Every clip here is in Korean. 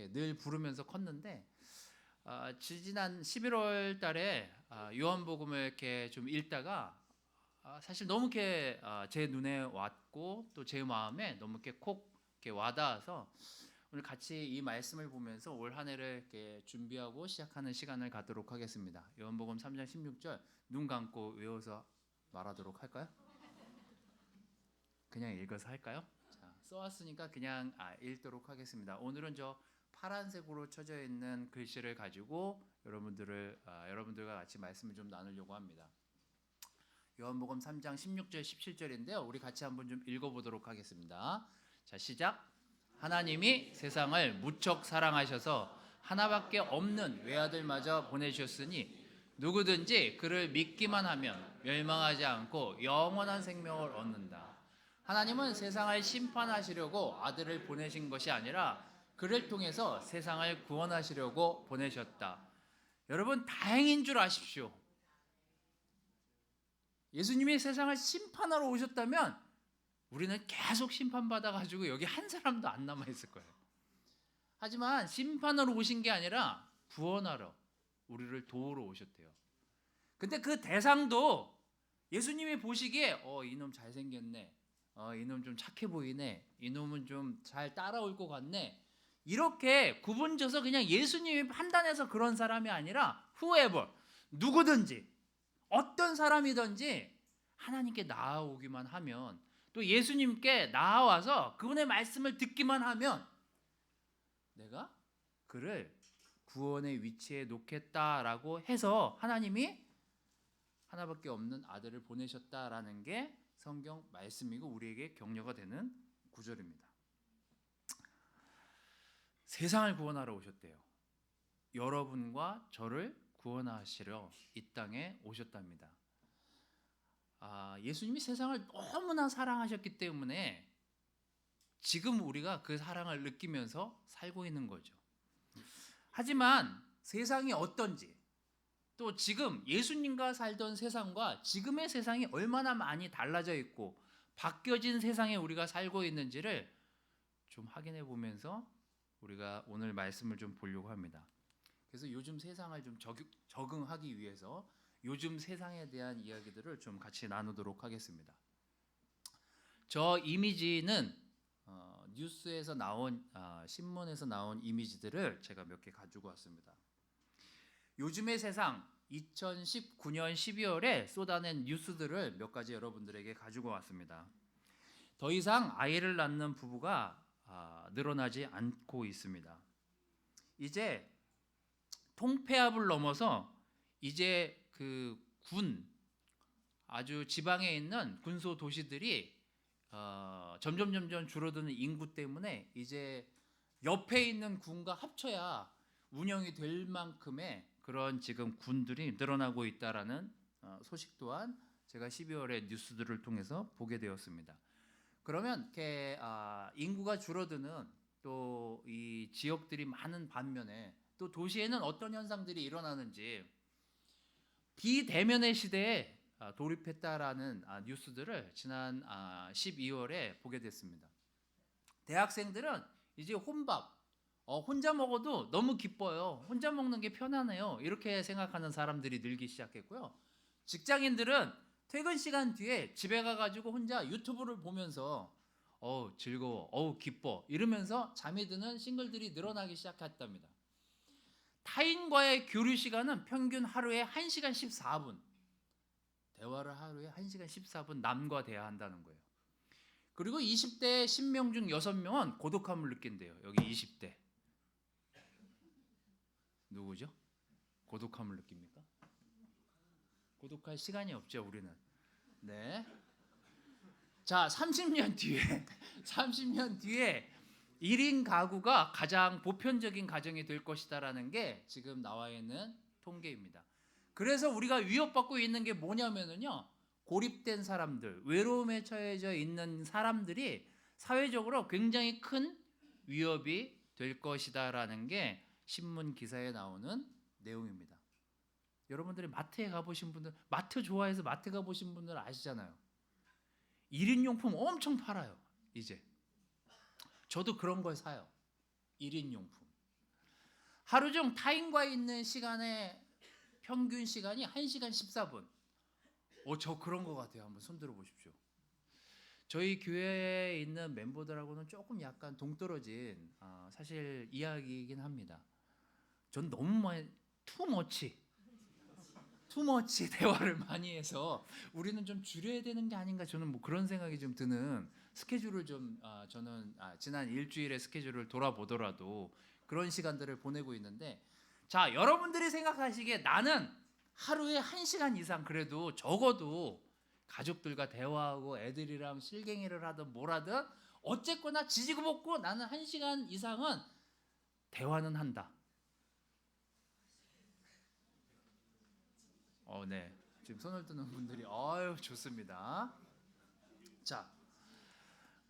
이렇게 늘 부르면서 컸는데 지난 11월 달에 요한복음을 이렇게 좀 읽다가 사실 너무 이렇게 제 눈에 왔고 또 제 마음에 너무 이렇게 콕 이렇게 와닿아서 오늘 같이 이 말씀을 보면서 올 한 해를 이렇게 준비하고 시작하는 시간을 갖도록 하겠습니다. 요한복음 3장 16절 눈 감고 외워서 말하도록 할까요? 그냥 읽어서 할까요? 자, 써왔으니까 그냥 읽도록 하겠습니다. 오늘은 저 파란색으로 쳐져 있는 글씨를 가지고 여러분들과 같이 말씀을 좀 나누려고 합니다. 요한복음 3장 16절 17절인데요. 우리 같이 한번 좀 읽어보도록 하겠습니다. 자, 시작. 하나님이 세상을 무척 사랑하셔서 하나밖에 없는 외아들마저 보내주셨으니 누구든지 그를 믿기만 하면 멸망하지 않고 영원한 생명을 얻는다. 하나님은 세상을 심판하시려고 아들을 보내신 것이 아니라 그를 통해서 세상을 구원하시려고 보내셨다. 여러분, 다행인 줄 아십시오. 예수님이 세상을 심판하러 오셨다면 우리는 계속 심판받아가지고 여기 한 사람도 안 남아있을 거예요. 하지만 심판하러 오신 게 아니라 구원하러 우리를 도우러 오셨대요. 근데 그 대상도 예수님이 보시기에 이놈 잘생겼네, 이놈 좀 착해 보이네, 이놈은 좀 잘 따라올 것 같네, 이렇게 구분져서 그냥 예수님이 판단해서 그런 사람이 아니라 whoever, 누구든지 어떤 사람이든지 하나님께 나아오기만 하면, 또 예수님께 나아와서 그분의 말씀을 듣기만 하면 내가 그를 구원의 위치에 놓겠다라고 해서 하나님이 하나밖에 없는 아들을 보내셨다라는 게 성경 말씀이고 우리에게 격려가 되는 구절입니다. 세상을 구원하러 오셨대요. 여러분과 저를 구원하시려 이 땅에 오셨답니다. 예수님이 세상을 너무나 사랑하셨기 때문에 지금 우리가 그 사랑을 느끼면서 살고 있는 거죠. 하지만 세상이 어떤지, 또 지금 예수님과 살던 세상과 지금의 세상이 얼마나 많이 달라져 있고 바뀌어진 세상에 우리가 살고 있는지를 좀 확인해 보면서 우리가 오늘 말씀을 좀 보려고 합니다. 그래서 요즘 세상을 좀 적응하기 위해서 요즘 세상에 대한 이야기들을 좀 같이 나누도록 하겠습니다. 저 이미지는 뉴스에서 나온 신문에서 나온 이미지들을 제가 몇 개 가지고 왔습니다. 요즘의 세상 2019년 12월에 쏟아낸 뉴스들을 몇 가지 여러분들에게 가지고 왔습니다. 더 이상 아이를 낳는 부부가 늘어나지 않고 있습니다. 이제 통폐합을 넘어서 이제 그 아주 지방에 있는 군소 도시들이 점점 줄어드는 인구 때문에 이제 옆에 있는 군과 합쳐야 운영이 될 만큼의 그런 지금 군들이 늘어나고 있다라는 소식 또한 제가 12월에 뉴스들을 통해서 보게 되었습니다. 그러면 이렇게 인구가 줄어드는 또 이 지역들이 많은 반면에 또 도시에는 어떤 현상들이 일어나는지 비대면의 시대에 돌입했다라는 뉴스들을 지난 12월에 보게 됐습니다. 대학생들은 이제 혼밥, 혼자 먹어도 너무 기뻐요. 혼자 먹는 게 편하네요. 이렇게 생각하는 사람들이 늘기 시작했고요. 직장인들은 퇴근 시간 뒤에 집에 가가지고 혼자 유튜브를 보면서 즐거워, 기뻐 이러면서 잠이 드는 싱글들이 늘어나기 시작했답니다. 타인과의 교류 시간은 평균 하루에 1시간 14분, 대화를 하루에 1시간 14분 남과 대화한다는 거예요. 그리고 20대 10명 중 6명은 고독함을 느낀대요. 여기 20대 누구죠? 고독함을 느낍니까? 고독할 시간이 없죠, 우리는. 네. 자, 30년 뒤에 1인 가구가 가장 보편적인 가정이 될 것이다라는 게 지금 나와 있는 통계입니다. 그래서 우리가 위협받고 있는 게 뭐냐면요, 고립된 사람들, 외로움에 처해져 있는 사람들이 사회적으로 굉장히 큰 위협이 될 것이다라는 게 신문 기사에 나오는 내용입니다. 여러분들이 마트에 가보신 분들, 마트 좋아해서 마트 가보신 분들 아시잖아요. 1인 용품 엄청 팔아요. 이제 저도 그런 걸 사요. 1인 용품. 하루 중 타인과 있는 시간의 평균 시간이 1시간 14분. 저 그런 것 같아요. 한번 손 들어 보십시오. 저희 교회에 있는 멤버들하고는 조금 약간 동떨어진 사실 이야기이긴 합니다. 전 너무 많이 투머치 대화를 많이 해서 우리는 좀 줄여야 되는 게 아닌가, 저는 뭐 그런 생각이 좀 드는, 스케줄을 좀 저는 지난 일주일의 스케줄을 돌아보더라도 그런 시간들을 보내고 있는데, 자, 여러분들이 생각하시기에 나는 하루에 1시간 이상 그래도 적어도 가족들과 대화하고 애들이랑 실갱이를 하든 뭘 하든 어쨌거나 지지고 볶고 나는 1시간 이상은 대화는 한다. 네. 지금 손을 드는 분들이 좋습니다. 자,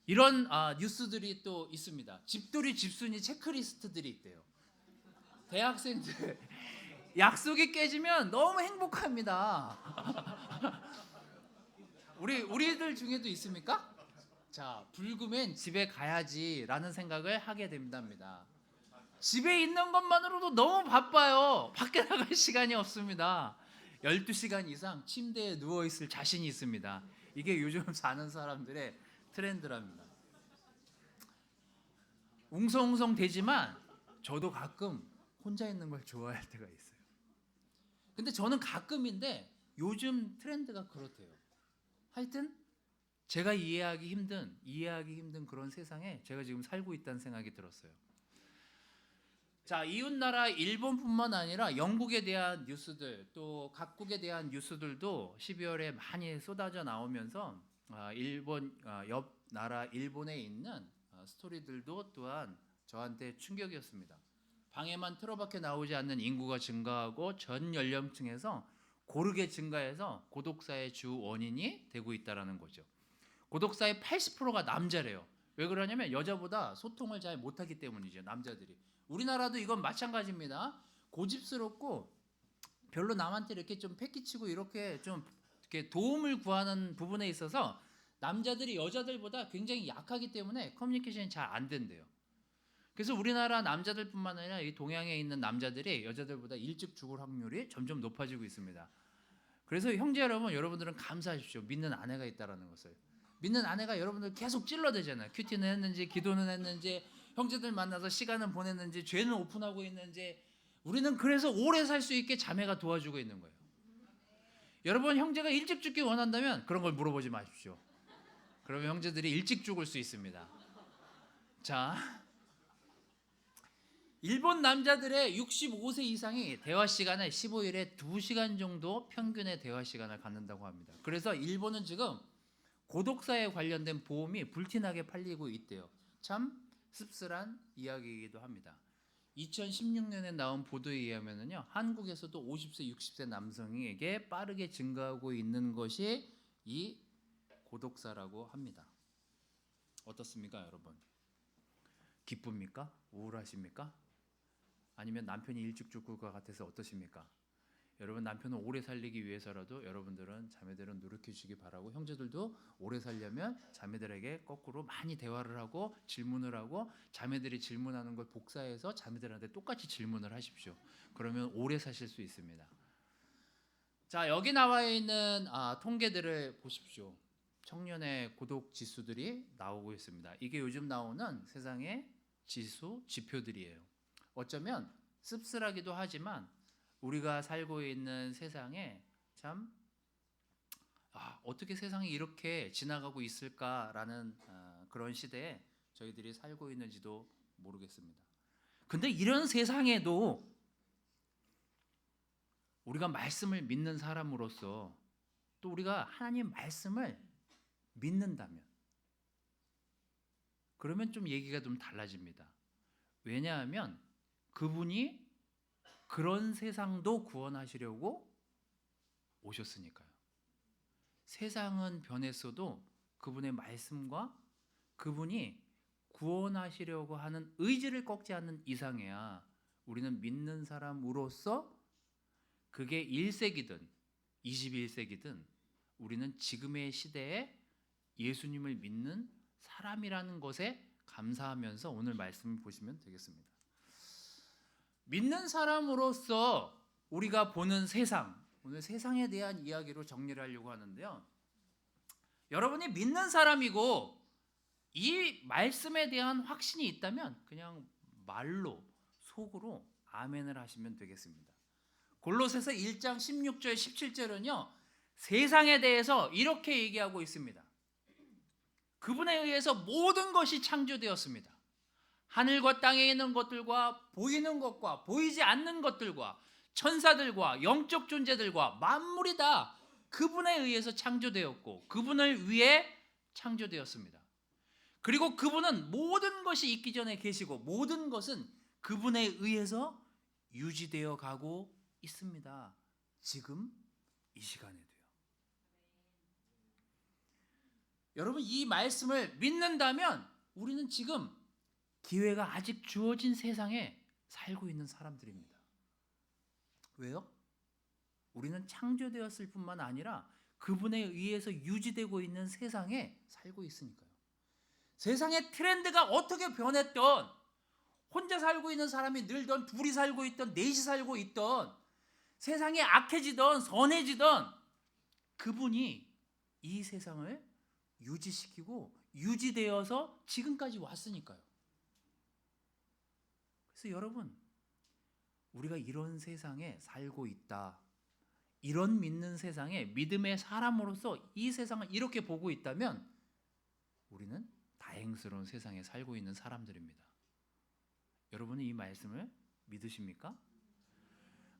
이런 뉴스들이 또 있습니다. 집돌이 집순이 체크리스트들이 있대요. 대학생들 약속이 깨지면 너무 행복합니다. 우리들 중에도 있습니까? 자, 불금엔 집에 가야지라는 생각을 하게 된답니다. 집에 있는 것만으로도 너무 바빠요. 밖에 나갈 시간이 없습니다. 12시간 이상 침대에 누워 있을 자신이 있습니다. 이게 요즘 사는 사람들의 트렌드랍니다. 웅성웅성 되지만 저도 가끔 혼자 있는 걸 좋아할 때가 있어요. 근데 저는 가끔인데 요즘 트렌드가 그렇대요. 하여튼 제가 이해하기 힘든 그런 세상에 제가 지금 살고 있다는 생각이 들었어요. 자, 이웃나라 일본뿐만 아니라 영국에 대한 뉴스들, 또 각국에 대한 뉴스들도 12월에 많이 쏟아져 나오면서 일본 옆 나라 일본에 있는 스토리들도 또한 저한테 충격이었습니다. 방에만 틀어박혀 나오지 않는 인구가 증가하고 전 연령층에서 고르게 증가해서 고독사의 주 원인이 되고 있다는 거죠. 고독사의 80%가 남자래요. 왜 그러냐면 여자보다 소통을 잘 못하기 때문이죠. 남자들이. 우리나라도 이건 마찬가지입니다. 고집스럽고 별로 남한테 이렇게 좀 패기치고 이렇게 좀 이렇게 도움을 구하는 부분에 있어서 남자들이 여자들보다 굉장히 약하기 때문에 커뮤니케이션이 잘 안 된대요. 그래서 우리나라 남자들뿐만 아니라 이 동양에 있는 남자들이 여자들보다 일찍 죽을 확률이 점점 높아지고 있습니다. 그래서 형제 여러분, 여러분들은 감사하십시오. 믿는 아내가 있다라는 것을. 믿는 아내가 여러분들 계속 찔러대잖아요. 큐티는 했는지, 기도는 했는지, 형제들 만나서 시간은 보냈는지, 죄는 오픈하고 있는지. 우리는 그래서 오래 살 수 있게 자매가 도와주고 있는 거예요. 여러분, 형제가 일찍 죽기 원한다면 그런 걸 물어보지 마십시오. 그러면 형제들이 일찍 죽을 수 있습니다. 자, 일본 남자들의 65세 이상이 대화 시간을 15일에 2시간 정도 평균의 대화 시간을 갖는다고 합니다. 그래서 일본은 지금 고독사에 관련된 보험이 불티나게 팔리고 있대요. 참 씁쓸한 이야기이기도 합니다. 2016년에 나온 보도에 의하면요, 한국에서도 50세, 60세 남성에게 빠르게 증가하고 있는 것이 이 고독사라고 합니다. 어떻습니까, 여러분? 기쁩니까? 우울하십니까? 아니면 남편이 일찍 죽을 것 같아서 어떠십니까? 여러분, 남편을 오래 살리기 위해서라도 여러분들은 자매들은 노력해 주시기 바라고, 형제들도 오래 살려면 자매들에게 거꾸로 많이 대화를 하고 질문을 하고, 자매들이 질문하는 걸 복사해서 자매들한테 똑같이 질문을 하십시오. 그러면 오래 사실 수 있습니다. 자, 여기 나와 있는 통계들을 보십시오. 청년의 고독 지수들이 나오고 있습니다. 이게 요즘 나오는 세상의 지표들이에요. 어쩌면 씁쓸하기도 하지만 우리가 살고 있는 세상에 참 어떻게 세상이 이렇게 지나가고 있을까라는 그런 시대에 저희들이 살고 있는지도 모르겠습니다. 근데 이런 세상에도 우리가 말씀을 믿는 사람으로서, 또 우리가 하나님 말씀을 믿는다면, 그러면 좀 얘기가 좀 달라집니다. 왜냐하면 그분이 그런 세상도 구원하시려고 오셨으니까요. 세상은 변했어도 그분의 말씀과 그분이 구원하시려고 하는 의지를 꺾지 않는 이상해야 우리는 믿는 사람으로서, 그게 1세기든 21세기든 우리는 지금의 시대에 예수님을 믿는 사람이라는 것에 감사하면서 오늘 말씀을 보시면 되겠습니다. 믿는 사람으로서 우리가 보는 세상, 오늘 세상에 대한 이야기로 정리를 하려고 하는데요. 여러분이 믿는 사람이고 이 말씀에 대한 확신이 있다면 그냥 말로, 속으로 아멘을 하시면 되겠습니다. 골로새서 1장 16절 17절은요. 세상에 대해서 이렇게 얘기하고 있습니다. 그분에 의해서 모든 것이 창조되었습니다. 하늘과 땅에 있는 것들과 보이는 것과 보이지 않는 것들과 천사들과 영적 존재들과 만물이 다 그분에 의해서 창조되었고 그분을 위해 창조되었습니다. 그리고 그분은 모든 것이 있기 전에 계시고 모든 것은 그분에 의해서 유지되어 가고 있습니다. 지금 이 시간에도요. 여러분 이 말씀을 믿는다면 우리는 지금 기회가 아직 주어진 세상에 살고 있는 사람들입니다. 왜요? 우리는 창조되었을 뿐만 아니라 그분에 의해서 유지되고 있는 세상에 살고 있으니까요. 세상의 트렌드가 어떻게 변했던, 혼자 살고 있는 사람이 늘던, 둘이 살고 있던, 넷이 살고 있던, 세상이 악해지던 선해지던 그분이 이 세상을 유지시키고 유지되어서 지금까지 왔으니까요. 그래서 여러분, 우리가 이런 세상에 살고 있다, 이런 믿는 세상에 믿음의 사람으로서 이 세상을 이렇게 보고 있다면 우리는 다행스러운 세상에 살고 있는 사람들입니다. 여러분은 이 말씀을 믿으십니까?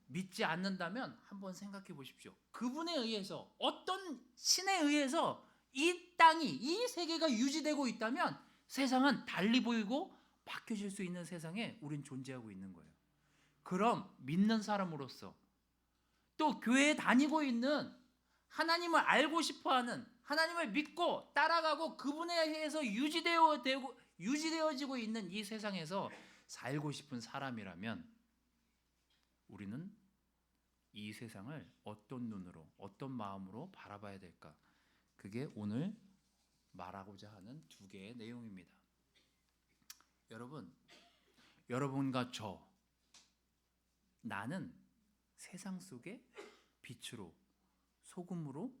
믿지 않는다면 한번 생각해 보십시오. 그분에 의해서, 어떤 신에 의해서 이 땅이, 이 세계가 유지되고 있다면 세상은 달리 보이고 바뀌어질 수 있는 세상에 우린 존재하고 있는 거예요. 그럼 믿는 사람으로서 또 교회에 다니고 있는, 하나님을 알고 싶어하는, 하나님을 믿고 따라가고 그분에 의해서 유지되어지고 있는 이 세상에서 살고 싶은 사람이라면 우리는 이 세상을 어떤 눈으로, 어떤 마음으로 바라봐야 될까? 그게 오늘 말하고자 하는 두 개의 내용입니다. 여러분, 여러분과 나는 세상 속에 빛으로, 소금으로,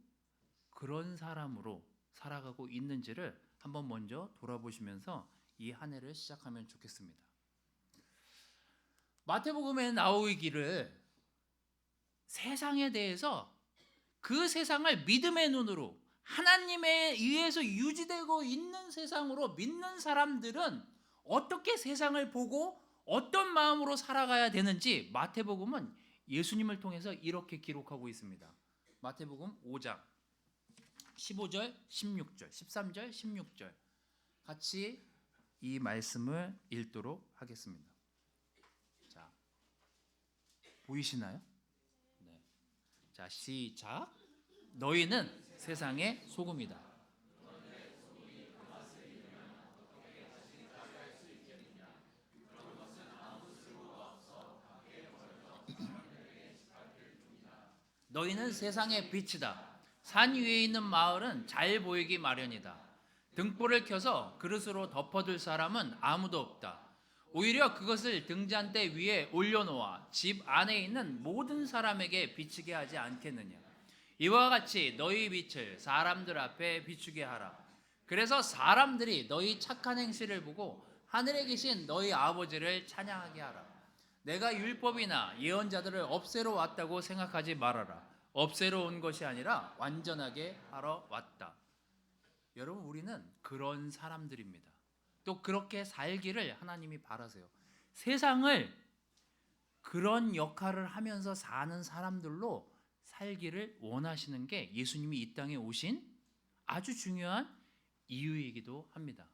그런 사람으로 살아가고 있는지를 한번 먼저 돌아보시면서 이 한 해를 시작하면 좋겠습니다. 마태복음에 나오기를 세상에 대해서, 그 세상을 믿음의 눈으로, 하나님에 의해서 유지되고 있는 세상으로 믿는 사람들은 어떻게 세상을 보고 어떤 마음으로 살아가야 되는지 마태복음은 예수님을 통해서 이렇게 기록하고 있습니다. 마태복음 5장 15절, 16절, 13절, 16절 같이 이 말씀을 읽도록 하겠습니다. 자, 보이시나요? 네. 자, 시작. 너희는 세상의 소금이다. 너희는 세상의 빛이다. 산 위에 있는 마을은 잘 보이기 마련이다. 등불을 켜서 그릇으로 덮어둘 사람은 아무도 없다. 오히려 그것을 등잔대 위에 올려놓아 집 안에 있는 모든 사람에게 비치게 하지 않겠느냐. 이와 같이 너희 빛을 사람들 앞에 비추게 하라. 그래서 사람들이 너희 착한 행실을 보고 하늘에 계신 너희 아버지를 찬양하게 하라. 내가 율법이나 예언자들을 없애러 왔다고 생각하지 말아라. 없애러 온 것이 아니라 완전하게 하러 왔다. 여러분, 우리는 그런 사람들입니다. 또 그렇게 살기를 하나님이 바라세요. 세상을 그런 역할을 하면서 사는 사람들로 살기를 원하시는 게 예수님이 이 땅에 오신 아주 중요한 이유이기도 합니다.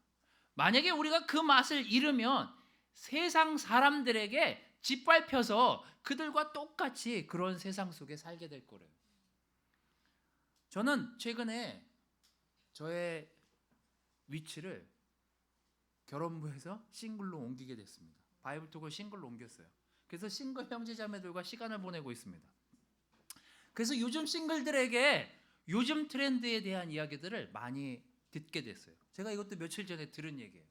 만약에 우리가 그 맛을 잃으면 세상 사람들에게 짓밟혀서 그들과 똑같이 그런 세상 속에 살게 될 거래요. 저는 최근에 저의 위치를 결혼부에서 싱글로 옮기게 됐습니다. 바이블톡을 싱글로 옮겼어요. 그래서 싱글 형제자매들과 시간을 보내고 있습니다. 그래서 요즘 싱글들에게 요즘 트렌드에 대한 이야기들을 많이 듣게 됐어요. 제가 이것도 며칠 전에 들은 얘기예요.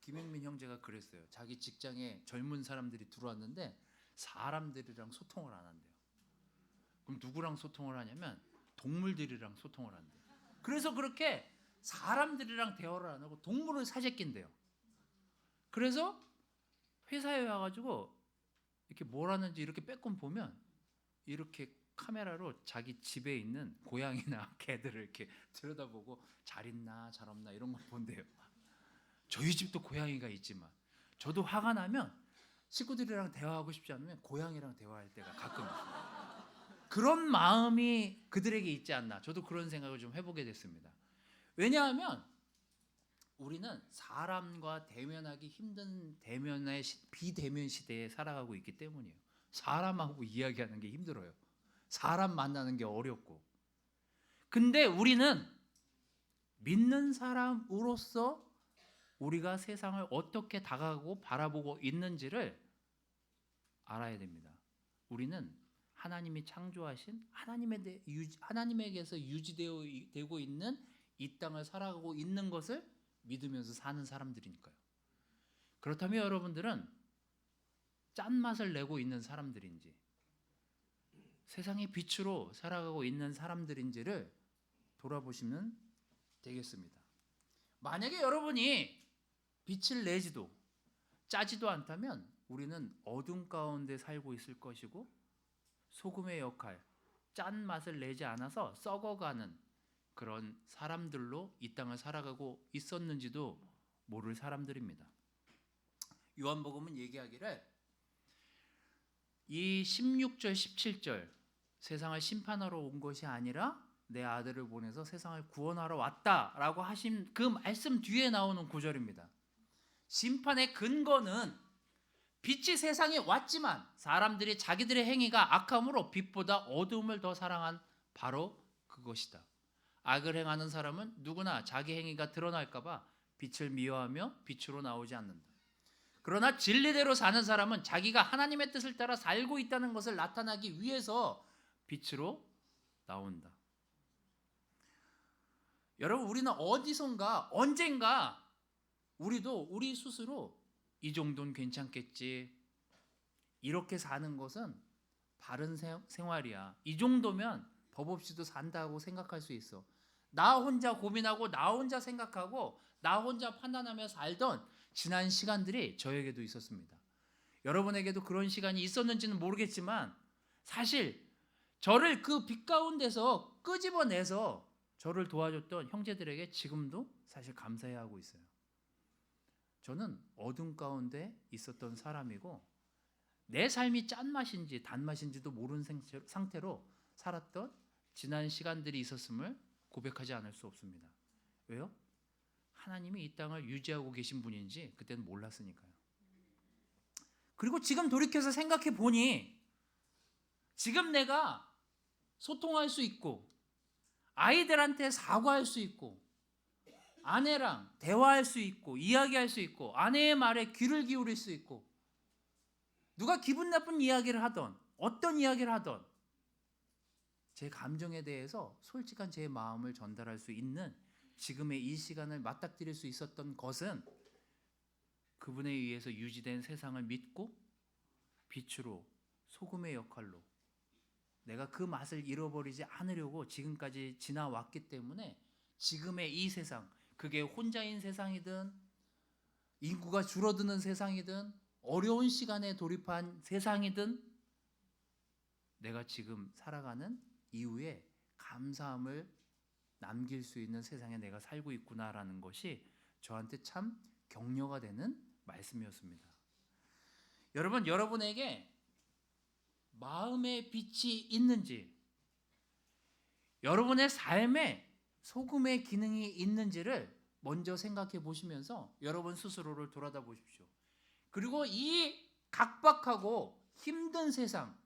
김영민 형제가 그랬어요. 자기 직장에 젊은 사람들이 들어왔는데 사람들이랑 소통을 안 한대요. 그럼 누구랑 소통을 하냐면 동물들이랑 소통을 한대요. 그래서 그렇게 사람들이랑 대화를 안 하고 동물을 사재낀대요. 그래서 회사에 와가지고 이렇게 뭘 하는지 이렇게 빼꼼 보면 이렇게 카메라로 자기 집에 있는 고양이나 개들을 이렇게 들여다보고 잘 있나 잘 없나 이런 걸 본대요. 저희 집도 고양이가 있지만 저도 화가 나면 식구들이랑 대화하고 싶지 않으면 고양이랑 대화할 때가 가끔 있어요. 그런 마음이 그들에게 있지 않나. 저도 그런 생각을 좀 해보게 됐습니다. 왜냐하면 우리는 사람과 대면하기 힘든 비대면 시대에 살아가고 있기 때문이에요. 사람하고 이야기하는 게 힘들어요. 사람 만나는 게 어렵고. 근데 우리는 믿는 사람으로서 우리가 세상을 어떻게 다가가고 바라보고 있는지를 알아야 됩니다. 우리는 하나님이 창조하신 하나님에게서 유지되고 있는 이 땅을 살아가고 있는 것을 믿으면서 사는 사람들이니까요. 그렇다면 여러분들은 짠맛을 내고 있는 사람들인지 세상의 빛으로 살아가고 있는 사람들인지를 돌아보시면 되겠습니다. 만약에 여러분이 빛을 내지도 짜지도 않다면 우리는 어둠 가운데 살고 있을 것이고 소금의 역할, 짠맛을 내지 않아서 썩어가는 그런 사람들로 이 땅을 살아가고 있었는지도 모를 사람들입니다. 요한복음은 얘기하기를 이 16절 17절 세상을 심판하러 온 것이 아니라 내 아들을 보내서 세상을 구원하러 왔다라고 하신 그 말씀 뒤에 나오는 구절입니다. 심판의 근거는 빛이 세상에 왔지만 사람들이 자기들의 행위가 악함으로 빛보다 어두움을 더 사랑한 바로 그것이다. 악을 행하는 사람은 누구나 자기 행위가 드러날까 봐 빛을 미워하며 빛으로 나오지 않는다. 그러나 진리대로 사는 사람은 자기가 하나님의 뜻을 따라 살고 있다는 것을 나타나기 위해서 빛으로 나온다. 여러분, 우리는 어디선가 언젠가 우리도 우리 스스로 이 정도는 괜찮겠지, 이렇게 사는 것은 바른 생활이야, 이 정도면 법 없이도 산다고 생각할 수 있어, 나 혼자 고민하고 나 혼자 생각하고 나 혼자 판단하며 살던 지난 시간들이 저에게도 있었습니다. 여러분에게도 그런 시간이 있었는지는 모르겠지만 사실 저를 그 빛 가운데서 끄집어내서 저를 도와줬던 형제들에게 지금도 사실 감사해야 하고 있어요. 저는 어둠 가운데 있었던 사람이고 내 삶이 짠맛인지 단맛인지도 모르는 상태로 살았던 지난 시간들이 있었음을 고백하지 않을 수 없습니다. 왜요? 하나님이 이 땅을 유지하고 계신 분인지 그때는 몰랐으니까요. 그리고 지금 돌이켜서 생각해 보니 지금 내가 소통할 수 있고 아이들한테 사과할 수 있고 아내랑 대화할 수 있고 이야기할 수 있고 아내의 말에 귀를 기울일 수 있고 누가 기분 나쁜 이야기를 하던 어떤 이야기를 하던 제 감정에 대해서 솔직한 제 마음을 전달할 수 있는 지금의 이 시간을 맞닥뜨릴 수 있었던 것은 그분에 의해서 유지된 세상을 믿고 빛으로 소금의 역할로 내가 그 맛을 잃어버리지 않으려고 지금까지 지나왔기 때문에 지금의 이 세상, 그게 혼자인 세상이든 인구가 줄어드는 세상이든 어려운 시간에 돌입한 세상이든 내가 지금 살아가는 이후에 감사함을 남길 수 있는 세상에 내가 살고 있구나라는 것이 저한테 참 격려가 되는 말씀이었습니다. 여러분, 여러분에게 마음의 빛이 있는지, 여러분의 삶에 소금의 기능이 있는지를 먼저 생각해 보시면서 여러분 스스로를 돌아다 보십시오. 그리고 이 각박하고 힘든 세상,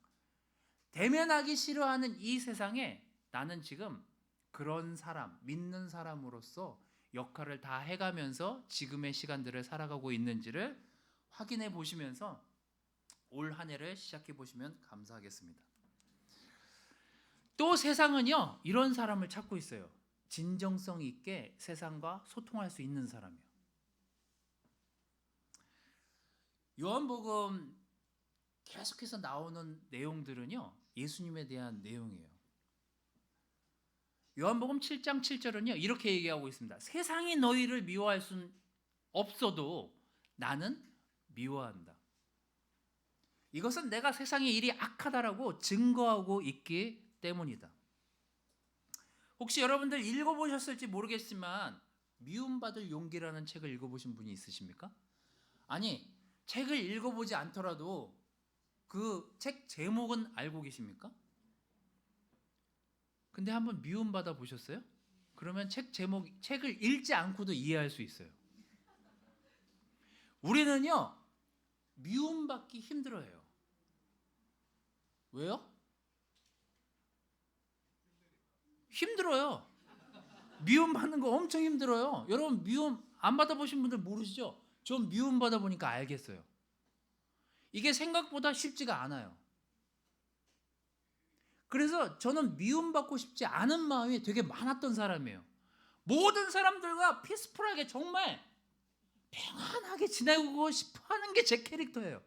대면하기 싫어하는 이 세상에 나는 지금 그런 사람, 믿는 사람으로서 역할을 다 해가면서 지금의 시간들을 살아가고 있는지를 확인해 보시면서 올 한 해를 시작해 보시면 감사하겠습니다. 또 세상은요, 이런 사람을 찾고 있어요. 진정성 있게 세상과 소통할 수 있는 사람이요. 요한복음 계속해서 나오는 내용들은요, 예수님에 대한 내용이에요. 요한복음 7장 7절은요, 이렇게 얘기하고 있습니다. 세상이 너희를 미워할 수는 없어도 나는 미워한다. 이것은 내가 세상의 일이 악하다라고 증거하고 있기 때문이다. 혹시 여러분들 읽어보셨을지 모르겠지만 미움받을 용기라는 책을 읽어보신 분이 있으십니까? 아니, 책을 읽어보지 않더라도 그 책 제목은 알고 계십니까? 근데 한번 미움받아 보셨어요? 그러면 책을 읽지 않고도 이해할 수 있어요. 우리는요, 미움받기 힘들어해요. 왜요? 힘들어요. 미움받는 거 엄청 힘들어요. 여러분 미움 안 받아보신 분들 모르시죠? 전 미움 받아보니까 알겠어요. 이게 생각보다 쉽지가 않아요. 그래서 저는 미움받고 싶지 않은 마음이 되게 많았던 사람이에요. 모든 사람들과 피스풀하게 정말 평안하게 지내고 싶어 하는 게 제 캐릭터예요.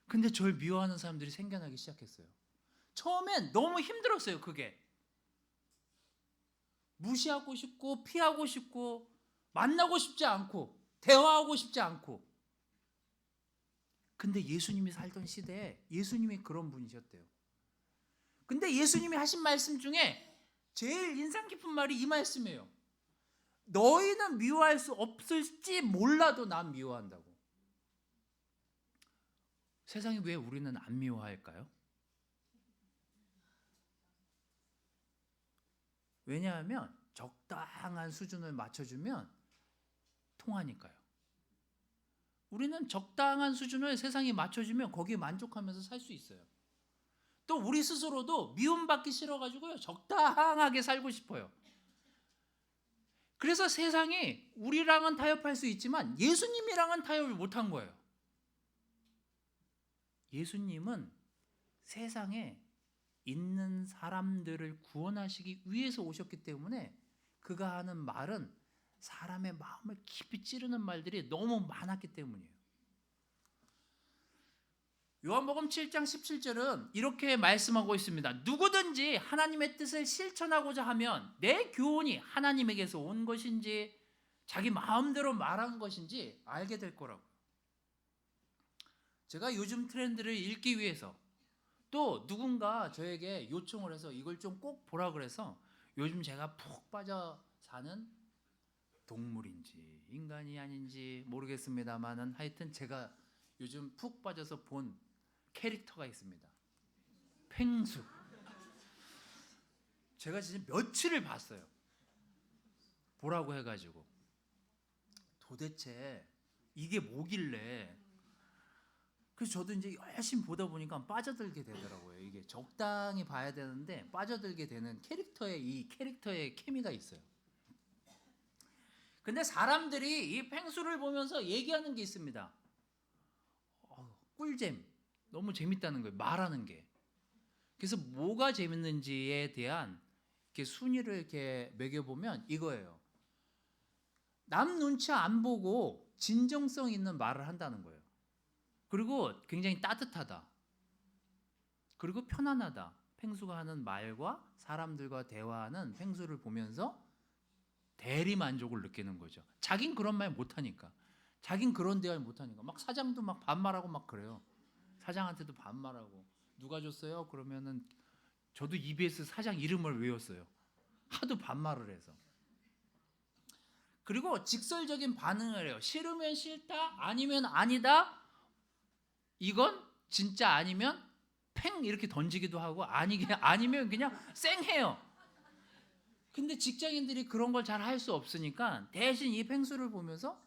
근데 저를 미워하는 사람들이 생겨나기 시작했어요. 처음엔 너무 힘들었어요, 그게. 무시하고 싶고, 피하고 싶고, 만나고 싶지 않고, 대화하고 싶지 않고. 근데 예수님이 살던 시대에 예수님이 그런 분이셨대요. 근데 예수님이 하신 말씀 중에 제일 인상 깊은 말이 이 말씀이에요. 너희는 미워할 수 없을지 몰라도 난 미워한다고. 세상이 왜 우리는 안 미워할까요? 왜냐하면 적당한 수준을 맞춰주면 통하니까요. 우리는 적당한 수준을 세상이 맞춰주면 거기에 만족하면서 살 수 있어요. 또 우리 스스로도 미움받기 싫어가지고요, 적당하게 살고 싶어요. 그래서 세상이 우리랑은 타협할 수 있지만 예수님이랑은 타협을 못한 거예요. 예수님은 세상에 있는 사람들을 구원하시기 위해서 오셨기 때문에 그가 하는 말은 사람의 마음을 깊이 찌르는 말들이 너무 많았기 때문이에요. 요한복음 7장 17절은 이렇게 말씀하고 있습니다. 누구든지 하나님의 뜻을 실천하고자 하면 내 교훈이 하나님에게서 온 것인지 자기 마음대로 말한 것인지 알게 될 거라고요. 제가 요즘 트렌드를 읽기 위해서 또 누군가 저에게 요청을 해서 이걸 좀 꼭 보라 그래서 요즘 제가 푹 빠져 사는 동물인지 인간이 아닌지 모르겠습니다만은 하여튼 제가 요즘 푹 빠져서 본 캐릭터가 있습니다. 펭수. 제가 진짜 며칠을 봤어요. 보라고 해가지고 도대체 이게 뭐길래. 그래서 저도 이제 열심히 보다 보니까 빠져들게 되더라고요. 이게 적당히 봐야 되는데 빠져들게 되는 이 캐릭터의 케미가 있어요. 근데 사람들이 이 펭수를 보면서 얘기하는 게 있습니다. 꿀잼. 너무 재밌다는 거예요. 말하는 게. 그래서 뭐가 재밌는지에 대한 이렇게 순위를 이렇게 매겨보면 이거예요. 남 눈치 안 보고 진정성 있는 말을 한다는 거예요. 그리고 굉장히 따뜻하다. 그리고 편안하다. 펭수가 하는 말과 사람들과 대화하는 펭수를 보면서 대리 만족을 느끼는 거죠. 자긴 그런 말 못하니까. 자긴 그런 대화를 못하니까. 막 사장도 막 반말하고 막 그래요. 사장한테도 반말하고. 누가 줬어요? 그러면은 저도 EBS 사장 이름을 외웠어요. 하도 반말을 해서. 그리고 직설적인 반응을 해요. 싫으면 싫다, 아니면 아니다. 이건 진짜 아니면 팽 이렇게 던지기도 하고 아니면 그냥 쌩해요. 근데 직장인들이 그런 걸 잘 할 수 없으니까 대신 이 펭수를 보면서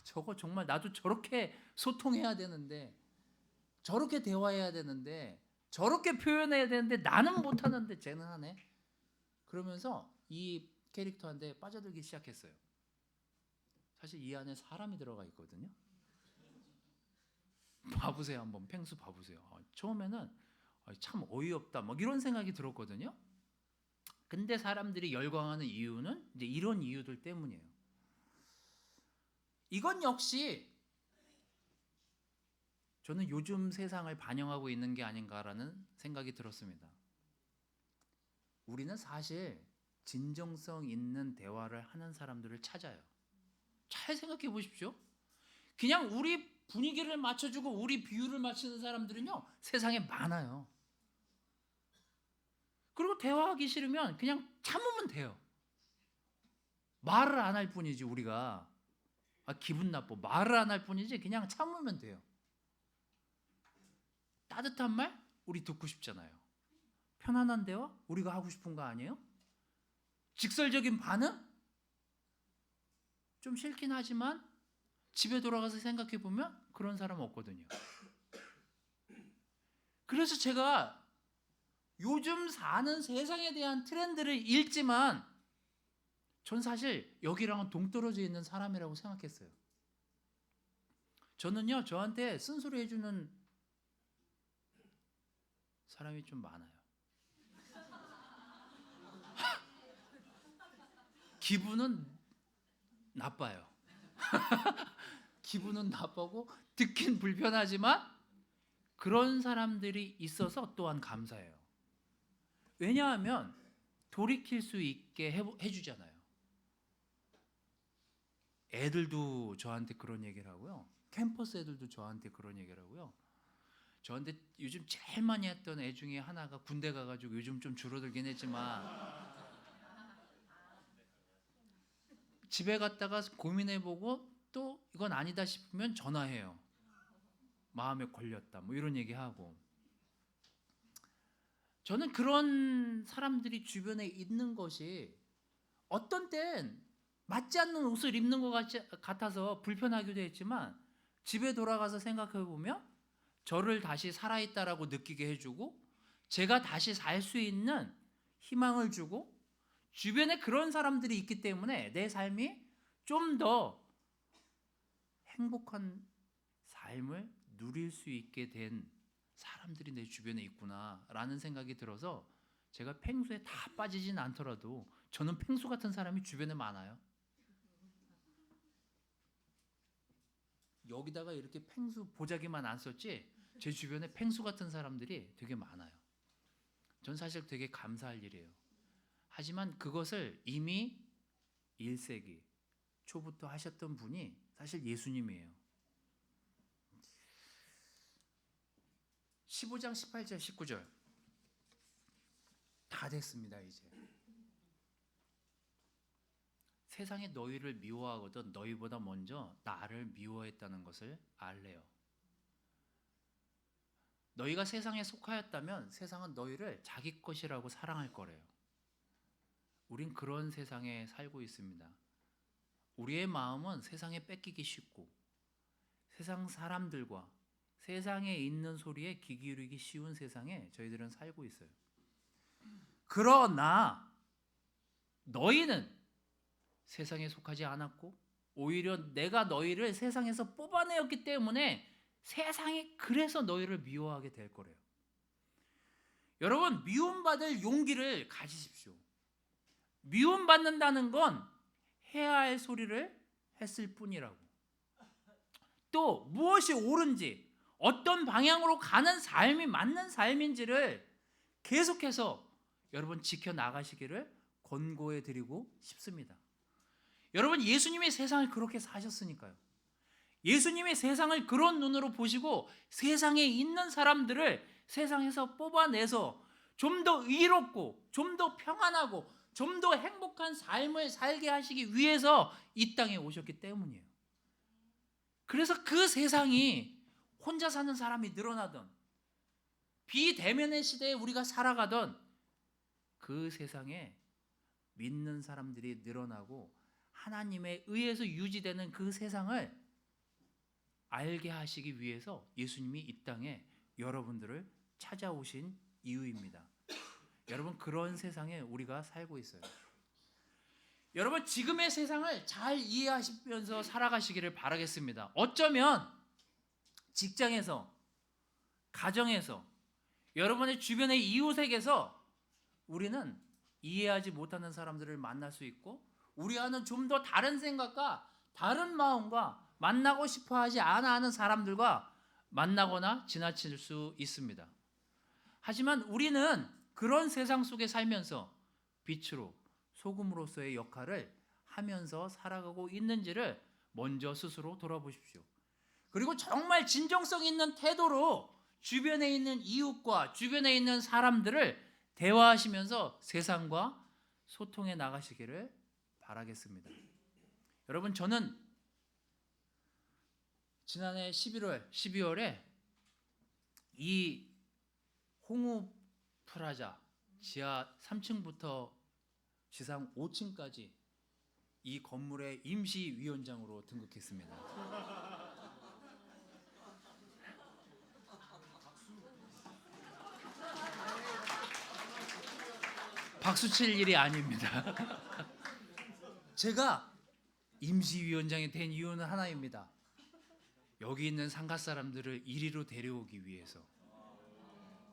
저거 정말 나도 저렇게 소통해야 되는데 저렇게 대화해야 되는데 저렇게 표현해야 되는데 나는 못하는데 쟤는 하네. 그러면서 이 캐릭터한테 빠져들기 시작했어요. 사실 이 안에 사람이 들어가 있거든요. 봐보세요. 한번 펭수 봐보세요. 처음에는 참 어이없다 막 이런 생각이 들었거든요. 근데 사람들이 열광하는 이유는 이제 이런 이유들 때문이에요. 이건 역시 저는 요즘 세상을 반영하고 있는 게 아닌가라는 생각이 들었습니다. 우리는 사실 진정성 있는 대화를 하는 사람들을 찾아요. 잘 생각해 보십시오. 그냥 우리 분위기를 맞춰주고 우리 비율을 맞추는 사람들은요, 세상에 많아요. 그리고 대화하기 싫으면 그냥 참으면 돼요. 말을 안 할 뿐이지. 우리가 기분 나빠 말을 안 할 뿐이지 그냥 참으면 돼요. 따뜻한 말 우리 듣고 싶잖아요. 편안한 대화 우리가 하고 싶은 거 아니에요? 직설적인 반응 좀 싫긴 하지만 집에 돌아가서 생각해 보면 그런 사람 없거든요. 그래서 제가 요즘 사는 세상에 대한 트렌드를 읽지만 전 사실 여기랑은 동떨어져 있는 사람이라고 생각했어요. 저는요, 저한테 쓴소리 해주는 사람이 좀 많아요. 기분은 나빠요. 기분은 나쁘고 듣긴 불편하지만 그런 사람들이 있어서 또한 감사해요. 왜냐하면 돌이킬 수 있게 해주잖아요. 애들도 저한테 그런 얘기를 하고요. 캠퍼스 애들도 저한테 그런 얘기를 하고요. 저한테 요즘 제일 많이 했던 애 중에 하나가 군대 가가지고 요즘 좀 줄어들긴 했지만 집에 갔다가 고민해보고 또 이건 아니다 싶으면 전화해요. 마음에 걸렸다 뭐 이런 얘기하고. 저는 그런 사람들이 주변에 있는 것이 어떤 땐 맞지 않는 옷을 입는 것 같아서 불편하기도 했지만 집에 돌아가서 생각해 보면 저를 다시 살아있다라고 느끼게 해주고 제가 다시 살 수 있는 희망을 주고 주변에 그런 사람들이 있기 때문에 내 삶이 좀 더 행복한 삶을 누릴 수 있게 된 사람들이 내 주변에 있구나라는 생각이 들어서 제가 펭수에 다 빠지진 않더라도 저는 펭수 같은 사람이 주변에 많아요. 여기다가 이렇게 펭수 보자기만 안 썼지 제 주변에 펭수 같은 사람들이 되게 많아요. 전 사실 되게 감사할 일이에요. 하지만 그것을 이미 1세기 초부터 하셨던 분이 사실 예수님이에요. 15장 18절 19절 다 됐습니다. 이제 세상에 너희를 미워하거든 너희보다 먼저 나를 미워했다는 것을 알래요. 너희가 세상에 속하였다면 세상은 너희를 자기 것이라고 사랑할 거래요. 우린 그런 세상에 살고 있습니다. 우리의 마음은 세상에 뺏기기 쉽고 세상 사람들과 세상에 있는 소리에 귀 기울이기 쉬운 세상에 저희들은 살고 있어요. 그러나 너희는 세상에 속하지 않았고 오히려 내가 너희를 세상에서 뽑아내었기 때문에 세상이 그래서 너희를 미워하게 될 거래요. 여러분, 미움받을 용기를 가지십시오. 미움받는다는 건 해야 할 소리를 했을 뿐이라고. 또 무엇이 옳은지 어떤 방향으로 가는 삶이 맞는 삶인지를 계속해서 여러분 지켜나가시기를 권고해 드리고 싶습니다. 여러분, 예수님이 세상을 그렇게 사셨으니까요. 예수님이 세상을 그런 눈으로 보시고 세상에 있는 사람들을 세상에서 뽑아내서 좀 더 의롭고 좀 더 평안하고 좀 더 행복한 삶을 살게 하시기 위해서 이 땅에 오셨기 때문이에요. 그래서 그 세상이 혼자 사는 사람이 늘어나던 비대면의 시대에 우리가 살아가던 그 세상에 믿는 사람들이 늘어나고 하나님에 의해서 유지되는 그 세상을 알게 하시기 위해서 예수님이 이 땅에 여러분들을 찾아오신 이유입니다. 여러분, 그런 세상에 우리가 살고 있어요. 여러분, 지금의 세상을 잘 이해하시면서 살아가시기를 바라겠습니다. 어쩌면 직장에서, 가정에서, 여러분의 주변의 이웃에게서 우리는 이해하지 못하는 사람들을 만날 수 있고 우리와는 좀 더 다른 생각과 다른 마음과 만나고 싶어 하지 않아 하는 사람들과 만나거나 지나칠 수 있습니다. 하지만 우리는 그런 세상 속에 살면서 빛으로 소금으로서의 역할을 하면서 살아가고 있는지를 먼저 스스로 돌아보십시오. 그리고 정말 진정성 있는 태도로 주변에 있는 이웃과 주변에 있는 사람들을 대화하시면서 세상과 소통해 나가시기를 바라겠습니다. 여러분, 저는 지난해 12월에 이 홍우 프라자 지하 3층부터 지상 5층까지 이 건물의 임시위원장으로 등극했습니다. 박수 칠 일이 아닙니다. 제가 임시위원장이 된 이유는 하나입니다. 여기 있는 상가 사람들을 이리로 데려오기 위해서,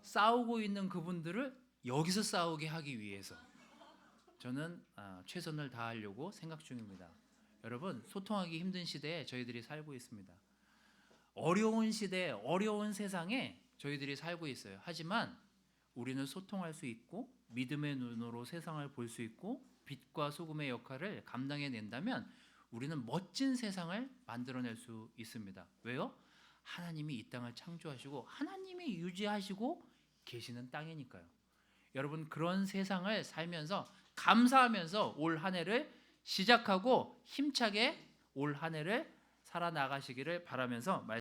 싸우고 있는 그분들을 여기서 싸우게 하기 위해서 저는 최선을 다하려고 생각 중입니다. 여러분, 소통하기 힘든 시대에 저희들이 살고 있습니다. 어려운 시대, 어려운 세상에 저희들이 살고 있어요. 하지만 우리는 소통할 수 있고 믿음의 눈으로 세상을 볼 수 있고 빛과 소금의 역할을 감당해낸다면 우리는 멋진 세상을 만들어낼 수 있습니다. 왜요? 하나님이 이 땅을 창조하시고 하나님이 유지하시고 계시는 땅이니까요. 여러분, 그런 세상을 살면서 감사하면서 올 한 해를 시작하고 힘차게 올 한 해를 살아나가시기를 바라면서